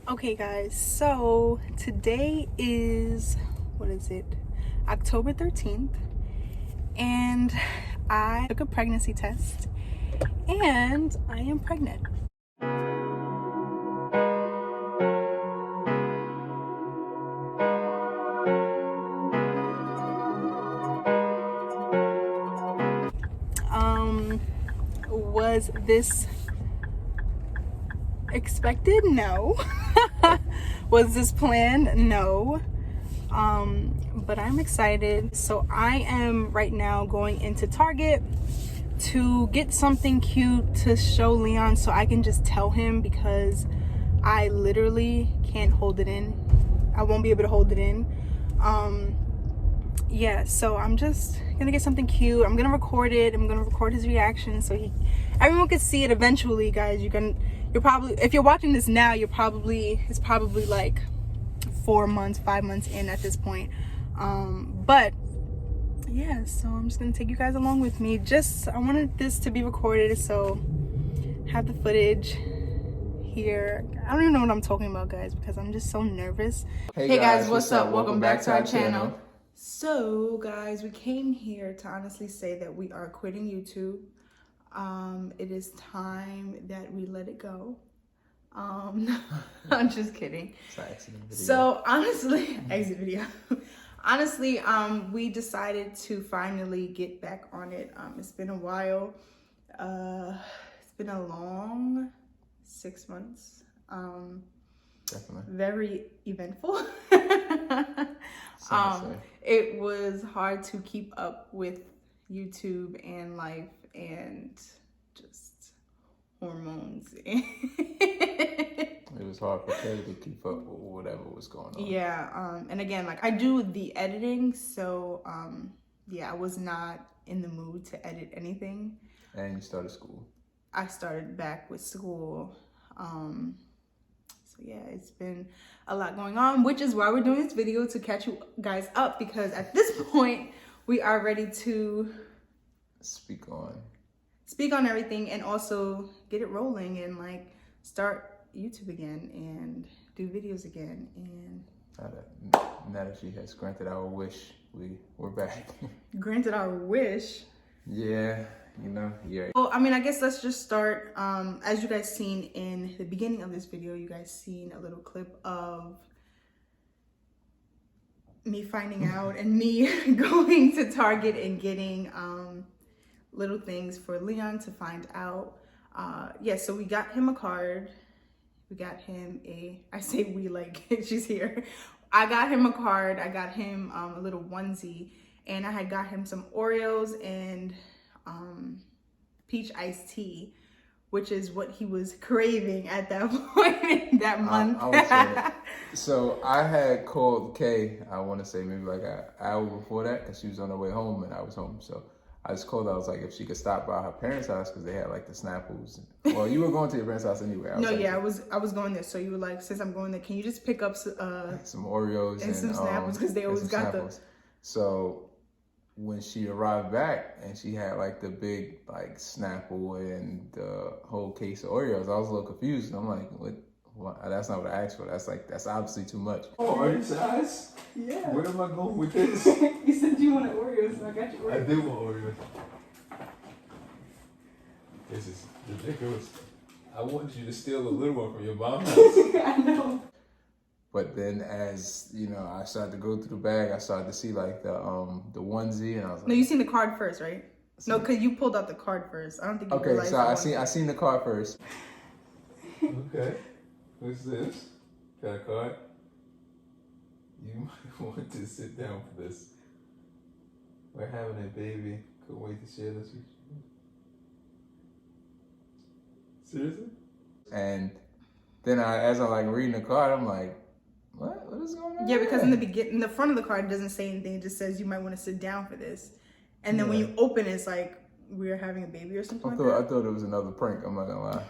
Okay guys, so today is, what is it, October 13th, and I took a pregnancy test and I am pregnant. Was this expected? No. Was this planned? No. But I'm excited. So I am right now going into Target to get something cute to show Leon so I can just tell him, because I literally can't hold it in. I won't be able to hold it in. Yeah, so I'm just gonna get something cute. I'm gonna record it. I'm gonna record his reaction so everyone can see it eventually, guys. You're probably, if you're watching this now, it's probably like 4 months, 5 months in at this point. But yeah, so I'm just gonna take you guys along with me. I wanted this to be recorded, so have the footage here. I don't even know what I'm talking about, guys, because I'm just so nervous. Hey guys, what's up? Welcome back to our channel. So guys, we came here to honestly say that we are quitting YouTube. It is time that we let it go. I'm just kidding. It's an accident video. So honestly, exit video. Honestly, we decided to finally get back on it. It's been a while. It's been a long 6 months. Definitely. Very eventful. It was hard to keep up with YouTube and life and just hormones. It was hard for Kay to keep up with whatever was going on. Yeah, and again, like I do the editing, so yeah, I was not in the mood to edit anything. And you started school. I started back with school. So yeah, it's been a lot going on, which is why we're doing this video, to catch you guys up, because at this point we are ready to speak on everything and also get it rolling and like start YouTube again and do videos again. And now that she has granted our wish, we're back. Granted our wish. Yeah, you know, yeah. Well, I mean, I guess let's just start. As you guys seen in the beginning of this video, you guys seen a little clip of me finding out and me going to Target and getting little things for Leon to find out. Yeah, so we got him a card. We got him I say we like she's here. I got him a card. I got him a little onesie, and I had got him some Oreos and peach iced tea, which is what he was craving at that point that month. I would say so I had called Kay, I want to say maybe like an hour before that, because she was on her way home and I was home. So I just called. I was like, if she could stop by her parents' house, because they had like the Snapples. Well, you were going to your parents' house anyway. I was going there. So you were like, since I'm going there, can you just pick up some Oreos and some Snapples, because they always got those. So when she arrived back and she had like the big like Snapple and the whole case of Oreos, I was a little confused. And I'm like, what? That's not what I asked for. That's obviously too much. Oh, are you size? Yeah. Where am I going with this? You said you wanted Oreos, so I got you Oreos. I do want Oreos. This is ridiculous. I wanted you to steal a little one from your mom's house. I know. But then, as you know, I started to go through the bag. I started to see like the onesie, and I was like, no, you seen the card first, right? No, because you pulled out the card first. I don't think you okay, so I seen the card first. Okay. What's this? Got a card? You might want to sit down for this. We're having a baby. Couldn't wait to share this with you. Seriously? And then as I'm like reading the card, I'm like, what is going on? Yeah, because in the front of the card, it doesn't say anything. It just says you might want to sit down for this. And then when you open it, it's like, we're having a baby or something I thought it was another prank, I'm not gonna lie.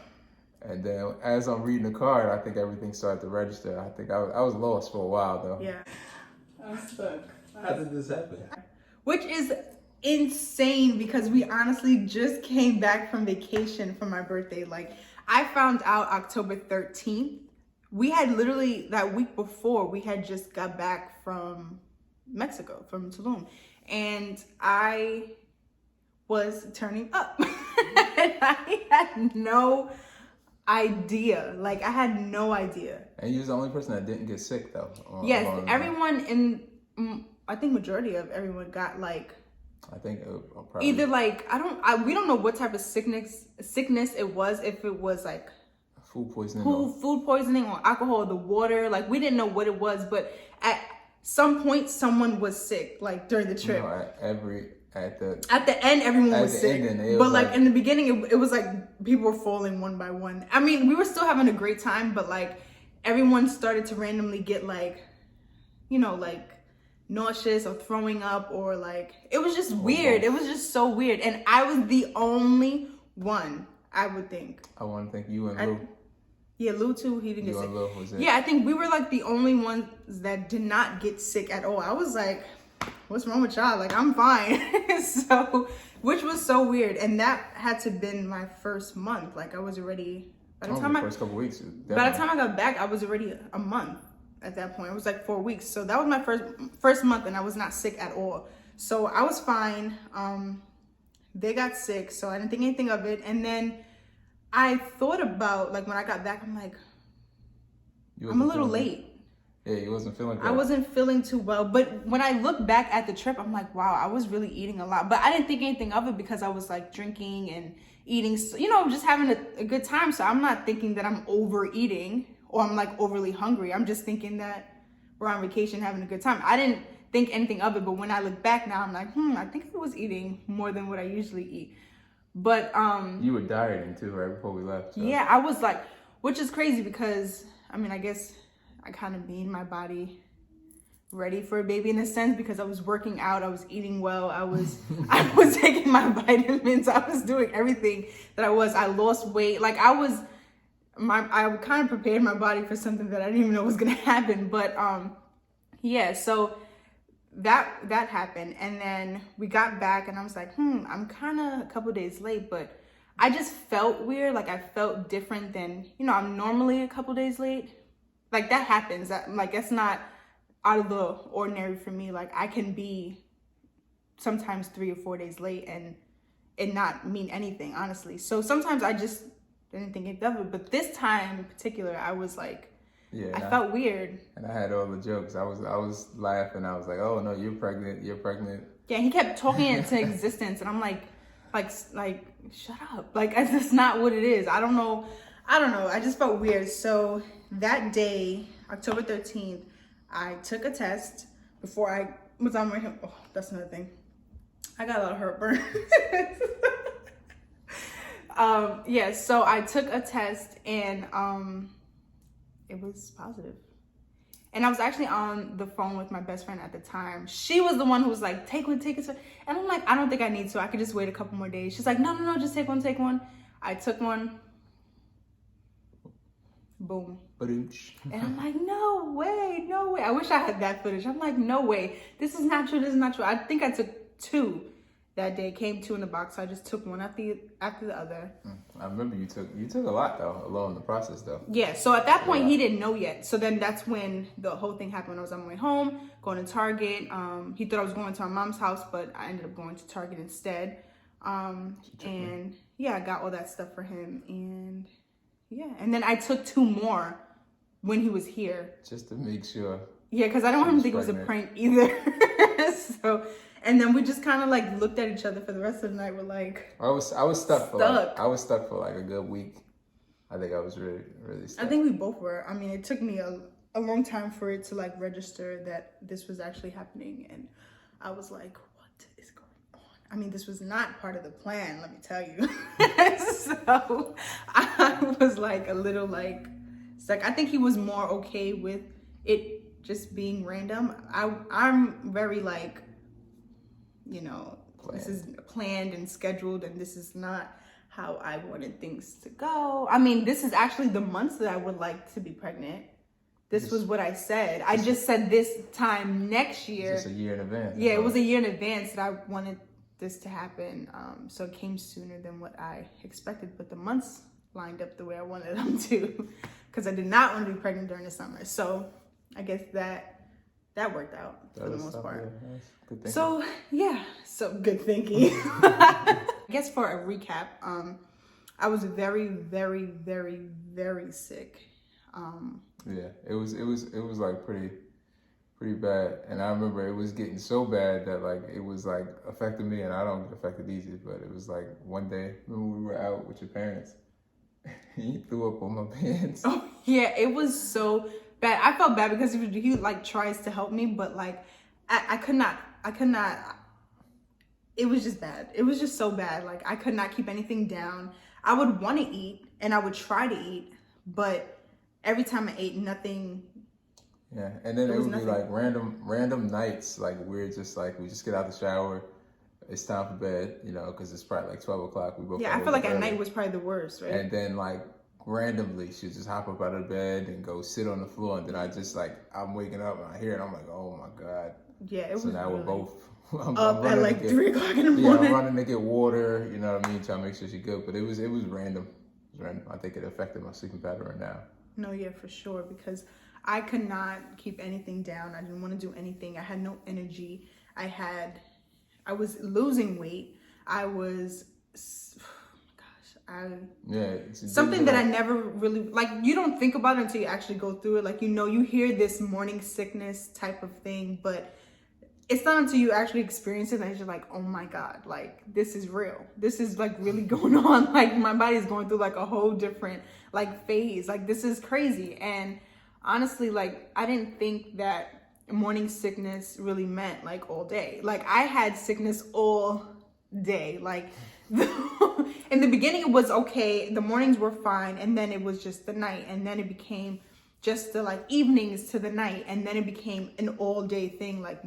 And then as I'm reading the card, I think everything started to register. I think I was lost for a while though. Yeah. I'm stuck. How did this happen? Which is insane, because we honestly just came back from vacation for my birthday. Like, I found out October 13th, we had literally that week before, we had just got back from Mexico, from Tulum, and I was turning up. And I had no idea. Like, I had no idea. And you was the only person that didn't get sick, though. Yes, everyone I think majority of everyone got like, I think probably either like, we don't know what type of sickness it was, if it was like food poisoning, food poisoning or alcohol, the water, like we didn't know what it was, but at some point someone was sick, like during the trip. At the end, everyone was sick. But like in the beginning, it was like people were falling one by one. I mean, we were still having a great time, but like everyone started to randomly get like, you know, like nauseous or throwing up, or like, it was just weird. It was just so weird. And I was the only one, I would think. I want to think you and Lou. Yeah, Lou too. He didn't get sick. Lou was it. Yeah, I think we were like the only ones that did not get sick at all. I was like, what's wrong with y'all? Like, I'm fine. So, which was so weird. And that had to have been my first month. Like, I was already, by the first couple weeks. Definitely. By the time I got back, I was already a month at that point. It was like 4 weeks. So that was my first month, and I was not sick at all. So I was fine. They got sick, so I didn't think anything of it. And then I thought about, like, when I got back, I'm like, I'm a little late. Yeah, you wasn't feeling good. I wasn't feeling too well. But when I look back at the trip, I'm like, wow, I was really eating a lot. But I didn't think anything of it because I was like drinking and eating, you know, just having a good time. So I'm not thinking that I'm overeating or I'm like overly hungry. I'm just thinking that we're on vacation having a good time. I didn't think anything of it. But when I look back now, I'm like, I think I was eating more than what I usually eat. But you were dieting too, right before we left. So. Yeah, I was like, which is crazy because, I mean, I guess I kind of made my body ready for a baby in a sense, because I was working out, I was eating well, I was taking my vitamins, I was doing everything that I lost weight. Like I kind of prepared my body for something that I didn't even know was gonna happen. But yeah, so that happened, and then we got back, and I was like, I'm kind of a couple days late, but I just felt weird. Like I felt different than, you know, I'm normally a couple days late. Like that happens. Like it's not out of the ordinary for me. Like I can be sometimes 3 or 4 days late and it not mean anything, honestly. So sometimes I just didn't think of it. But this time in particular, I was like, I felt weird. And I had all the jokes. I was laughing. I was like, oh no, you're pregnant. Yeah, he kept talking it into existence, and I'm like, shut up. Like that's not what it is. I don't know. I just felt weird. So that day, October 13th, I took a test before I was on my way. Oh, that's another thing. I got a lot of heartburn. Yeah, so I took a test, and it was positive. And I was actually on the phone with my best friend at the time. She was the one who was like, take one. And I'm like, I don't think I need to. I could just wait a couple more days. She's like, no, just take one. I took one. Boom. And I'm like, no way. I wish I had that footage. I'm like, no way. This is not true. I think I took 2 that day. Came 2 in the box. So I just took one after the other. I remember you took a lot though, along in the process though. Yeah. So at that point, he didn't know yet. So then that's when the whole thing happened. I was on my way home, going to Target. He thought I was going to our mom's house, but I ended up going to Target instead. And yeah, I got all that stuff for him, and yeah, and then I took 2 more when he was here. Just to make sure. Yeah, because I don't want him to think it was a prank either. So, and then we just kind of like looked at each other for the rest of the night. We're like, I was stuck for like a good week. I think I was really stuck. I think we both were. I mean, it took me a long time for it to like register that this was actually happening. And I was like, what is going on? I mean, this was not part of the plan, let me tell you. So I was like a little like stuck. I think he was more okay with it just being random. I'm very like, you know, this is planned and scheduled, and this is not how I wanted things to go. I mean, this is actually the months that I would like to be pregnant. This was what I said. I just said this time next year. Just a year in advance. Yeah, it was a year in advance that I wanted this to happen. So it came sooner than what I expected, but the months lined up the way I wanted them to. because I did not want to be pregnant during the summer. So I guess that worked out for the most part. Yeah, nice. Good thinking. So yeah, so good thinking. I guess for a recap, I was very, very, very, very sick. Yeah, it was like pretty bad, and I remember it was getting so bad that like it was like affecting me, and I don't get affected easy, but it was like one day when we were out with your parents, he threw up on my pants. Oh yeah, it was so bad. I felt bad because he like tries to help me, but like I could not. It was just bad. It was just so bad. Like I could not keep anything down. I would want to eat and I would try to eat, but every time I ate, nothing. Yeah, and then it would be like random nights, like we're just like, we just get out the shower, it's time for bed, you know, because it's probably like 12 o'clock. We both I feel like at night was probably the worst, right? And then like randomly, she'd just hop up out of bed and go sit on the floor, and then I just like, I'm waking up and I hear it, I'm like, oh my God. Yeah, it was. So now really we're both up at like 3 o'clock in the morning. Yeah, I'm running to get water, you know what I mean, trying to make sure she's good. But it was random. It was random. I think it affected my sleeping pattern now. No, yeah, for sure, because I could not keep anything down. I didn't want to do anything. I had no energy. I was losing weight. I was, something that I never really, like, you don't think about it until you actually go through it. Like, you know, you hear this morning sickness type of thing, but it's not until you actually experience it that you're like, oh my God, like, this is real. This is like really going on. Like, my body's going through like a whole different like phase. Like, this is crazy. And honestly, like, I didn't think that morning sickness really meant like all day. Like, I had sickness all day. Like, in the beginning it was okay. The mornings were fine. And then it was just the night. And then it became just the like evenings to the night. And then it became an all day thing. Like,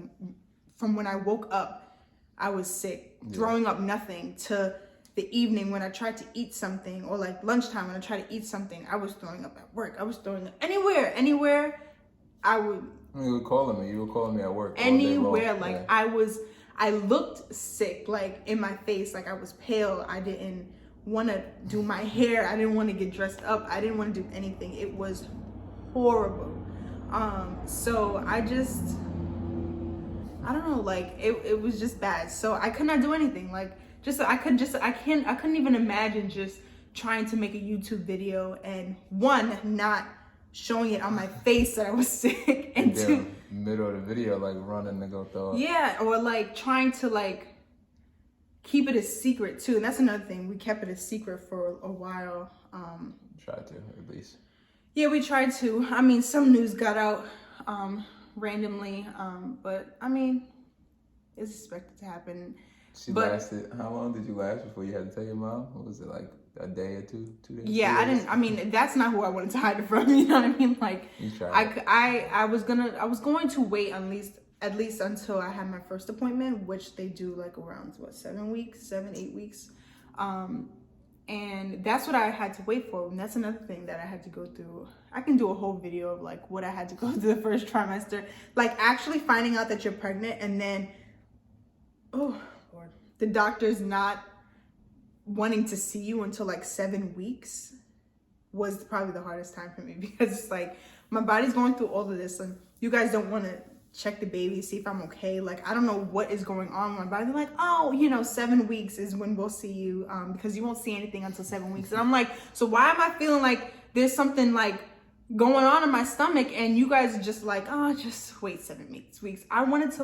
from when I woke up, I was sick, throwing up nothing, to the evening when I tried to eat something, or like lunchtime when I tried to eat something, I was throwing up at work. I was throwing up anywhere I would. You were calling me at work. Anywhere, like I looked sick, like in my face, like I was pale. I didn't want to do my hair. I didn't want to get dressed up. I didn't want to do anything. It was horrible. So I don't know, like it was just bad. So I could not do anything. Like, I couldn't even imagine just trying to make a YouTube video and one, not showing it on my face that I was sick, and two, middle of the video, like running to go throw up. Yeah, or like trying to like keep it a secret too. And that's another thing. We kept it a secret for a while. Tried to, at least. Yeah, we tried to. I mean, some news got out randomly, but I mean, it's expected to happen. How long did you last before you had to tell your mom? What was it, like a day or 2 days? Yeah, I mean, that's not who I wanted to hide it from, you know what I mean? Like, I was going to wait at least until I had my first appointment, which they do like around 7, 8 weeks. And that's what I had to wait for. And that's another thing that I had to go through. I can do a whole video of like what I had to go through the first trimester, like actually finding out that you're pregnant, and then, oh Lord, the doctor's not wanting to see you until like 7 weeks was probably the hardest time for me, because it's like my body's going through all of this, and you guys don't want to check the baby, see if I'm okay. Like, I don't know what is going on with my body. They're like, oh, 7 weeks is when we'll see you, because you won't see anything until 7 weeks. And I'm like, so why am I feeling like there's something like going on in my stomach, and you guys are just like, oh, just wait 7 weeks. I was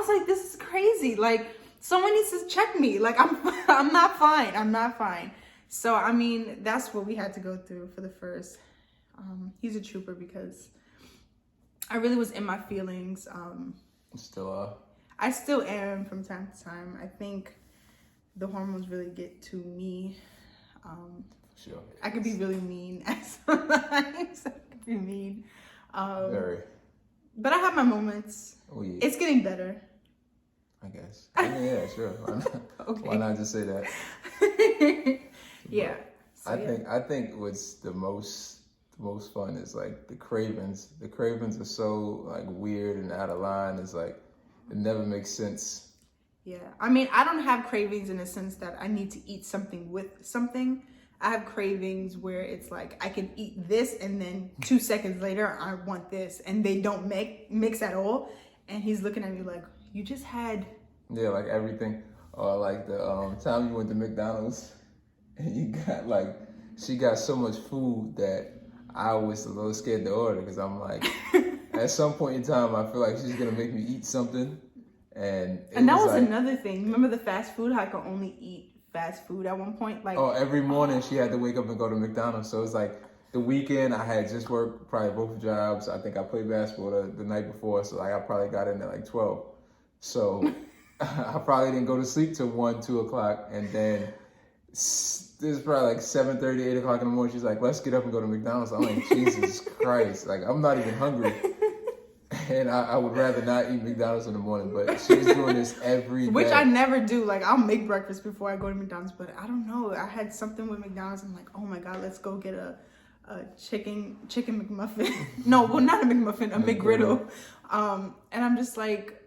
like, this is crazy. Like, someone needs to check me. Like, I'm not fine. So, I mean, that's what we had to go through for the first. He's a trooper, because I really was in my feelings. Still are. I still am from time to time. I think the hormones really get to me. Sure. I could be really mean at sometimes. I could be mean. Very. But I have my moments. Oh, yeah. It's getting better, I guess. Yeah, sure. Why not? Okay. Why not just say that? Yeah. So, I think what's the most fun is like the cravings. The cravings are so like weird and out of line. It's like it never makes sense. Yeah. I mean, I don't have cravings in a sense that I need to eat something with something. I have cravings where it's like I can eat this and then 2 seconds later I want this, and they don't mix at all. And he's looking at me like, you just had. Yeah, like everything. Or like the time you went to McDonald's and you got like, she got so much food that I was a little scared to order, because I'm like, at some point in time, I feel like she's gonna make me eat something. And that was like, another thing. Remember the fast food? How I could only eat fast food at one point? Like, oh, every morning she had to wake up and go to McDonald's. So it's like the weekend I had just worked probably both jobs. I think I played basketball the night before, so like I probably got in at like 12. So I probably didn't go to sleep till 1, 2 o'clock, and then this is probably like 7:30, 8 o'clock in the morning. She's like, let's get up and go to McDonald's. I'm like, Jesus Christ, like I'm not even hungry. And I would rather not eat McDonald's in the morning, but she's doing this every day. Which I never do. Like, I'll make breakfast before I go to McDonald's, but I don't know. I had something with McDonald's. I'm like, oh my God, let's go get a chicken McMuffin. No, well, not a McMuffin, a McGriddle. And I'm just like,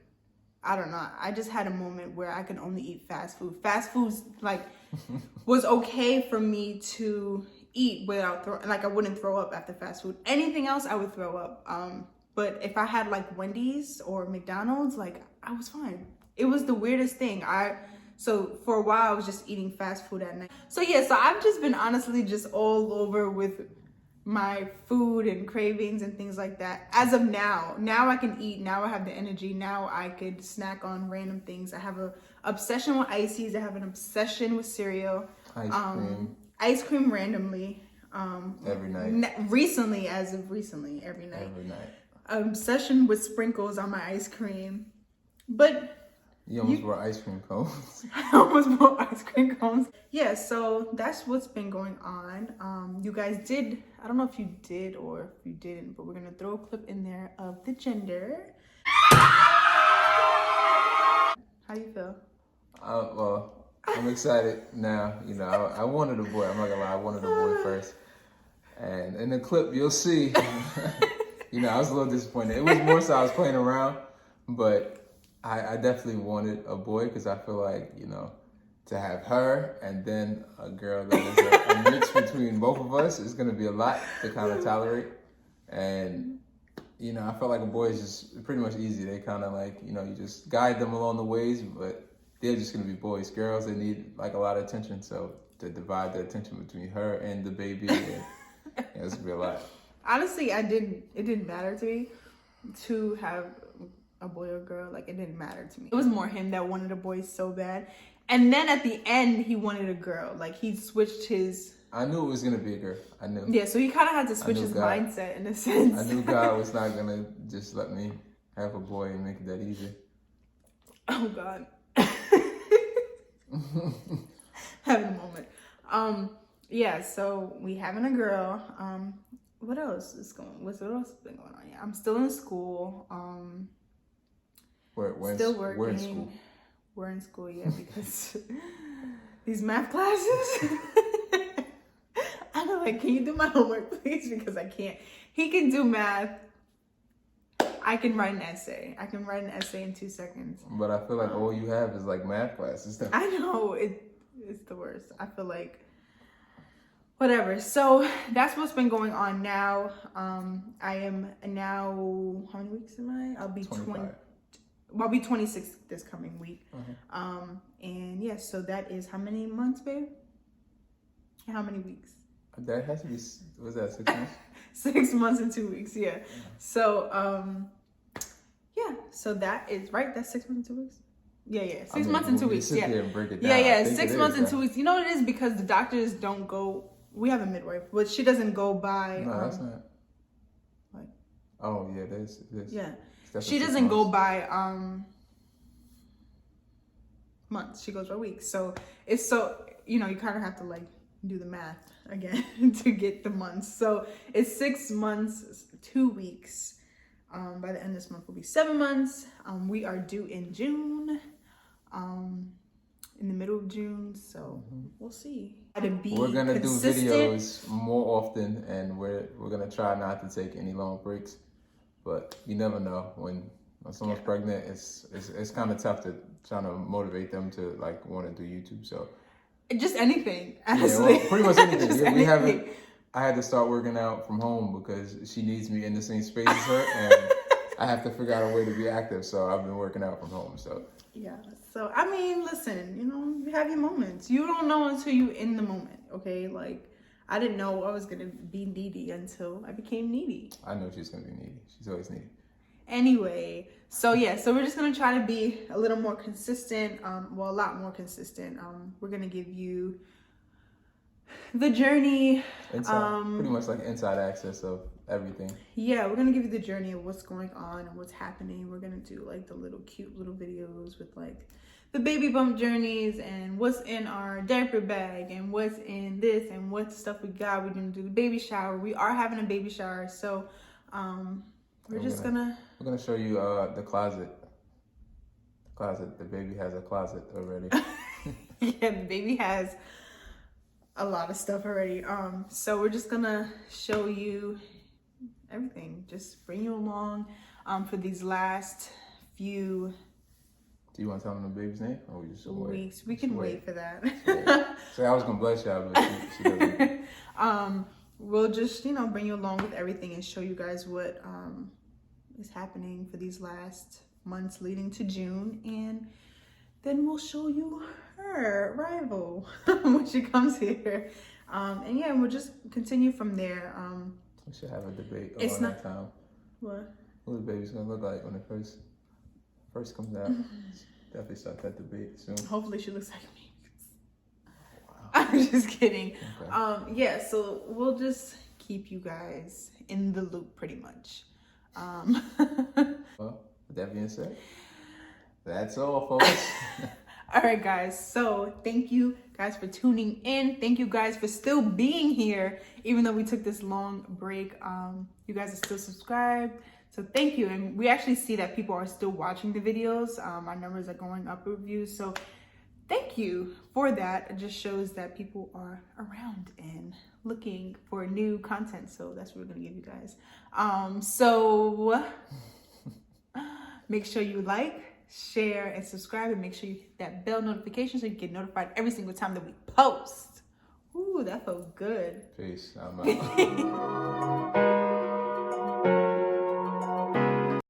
I don't know. I just had a moment where I could only eat fast food. Fast food's like was okay for me to eat without I wouldn't throw up after fast food. Anything else, I would throw up. But if I had like Wendy's or McDonald's, like I was fine. It was the weirdest thing. So for a while I was just eating fast food at night. So yeah, so I've just been honestly just all over with my food and cravings and things like that. As of now I can eat. Now I have the energy. Now I could snack on random things. I have a obsession with ices. I have an obsession with cereal. Ice cream randomly. Every night. Recently, every night. Obsession with sprinkles on my ice cream. But you almost brought ice cream cones. I almost brought ice cream cones. Yeah, so that's what's been going on. You guys did, I don't know if you did or if you didn't, but we're gonna throw a clip in there of the gender. How do you feel? Well, I'm excited now. You know, I wanted a boy. I'm not gonna lie, I wanted a boy first. And in the clip, you'll see. You know, I was a little disappointed. It was more so I was playing around, but I definitely wanted a boy, because I feel like, you know, to have her and then a girl that is a mix between both of us is going to be a lot to kind of tolerate. And, you know, I felt like a boy is just pretty much easy. They kind of like, you know, you just guide them along the ways, but they're just going to be boys. Girls, they need like a lot of attention. So to divide the attention between her and the baby, it's going to be a lot. Honestly, it didn't matter to me to have a boy or girl. Like, it didn't matter to me. It was more him that wanted a boy so bad. And then at the end, he wanted a girl. Like, he switched his... I knew it was going to be a girl. I knew. Yeah, so he kind of had to switch his mindset in a sense. I knew God was not going to just let me have a boy and make it that easy. Oh, God. Having a moment. Yeah, so we having a girl. What else is what else has been going on? Yeah, I'm still in school. Still working. We're in school. We're in school, yeah, because these math classes. I'm like, can you do my homework, please? Because I can't. He can do math. I can write an essay. I can write an essay in 2 seconds. But I feel like all you have is like math classes. I know, it's the worst. I feel like. Whatever. So that's what's been going on now. I am now, how many weeks am I? I'll be 25. I'll be 26 this coming week. And yeah, so that is how many months, babe? How many weeks? That has to be, was that 6 months? 6 months and 2 weeks, yeah. So, yeah, so that is, right? That's 6 months and 2 weeks? Yeah. 6 months and 2 weeks, yeah. Here and break it down, yeah, 6 months and 2 weeks. You know what it is? Because the doctors don't go, we have a midwife, but she doesn't go by. No, that's not. What? Oh, yeah, this. Yeah. She doesn't go by months. She goes by weeks. So it's so, you know, you kind of have to like do the math again to get the months. So it's 6 months, 2 weeks. By the end of this month will be 7 months. We are due in June. In the middle of June, so we'll see. We're gonna do videos more often, and we're gonna try not to take any long breaks. But you never know, when someone's pregnant, it's kind of tough to try to motivate them to like want to do YouTube. So Just anything, Yeah, honestly. well, pretty much anything. Just Yeah, we haven't. anything. I had to start working out from home because she needs me in the same space as her, and I have to figure out a way to be active. So I've been working out from home. So Yeah. So I mean, listen, you know, you have your moments. You don't know until you in the moment. Okay, like I didn't know I was gonna be needy until I became needy. I know she's gonna be needy. She's always needy. Anyway, so yeah, so we're just gonna try to be a little more consistent. Well, a lot more consistent. We're gonna give you the journey. Pretty much like inside access of everything. Yeah, we're gonna give you the journey of what's going on and what's happening. We're gonna do like the little cute little videos with like the baby bump journeys and what's in our diaper bag and what's in this and what stuff we got. We're gonna do the baby shower. We are having a baby shower, so we're gonna show you the closet. The baby has a closet already. Yeah, the baby has a lot of stuff already. So we're just gonna show you everything. Just bring you along for these last few Do you want to tell them the baby's name, or we just weeks. We can wait for that. So I was gonna bless y'all, but she doesn't. We'll just, you know, bring you along with everything and show you guys what is happening for these last months leading to June, and then we'll show you her arrival when she comes here. And yeah, we'll just continue from there. We should have a debate It's around not- that time. What? What the baby's gonna look like when it first comes out. Definitely start that debate soon. Hopefully she looks like me. Wow. I'm just kidding. Okay. Yeah, so we'll just keep you guys in the loop pretty much. Well, with that being said, that's all, folks. All right, guys. So thank you guys for tuning in. Thank you guys for still being here, even though we took this long break. You guys are still subscribed. So thank you. And we actually see that people are still watching the videos. Our numbers are going up with views. So thank you for that. It just shows that people are around and looking for new content. So that's what we're going to give you guys. So make sure you like, share, and subscribe, and make sure you hit that bell notification so you get notified every single time that we post. Ooh, that felt good. Peace. I'm out.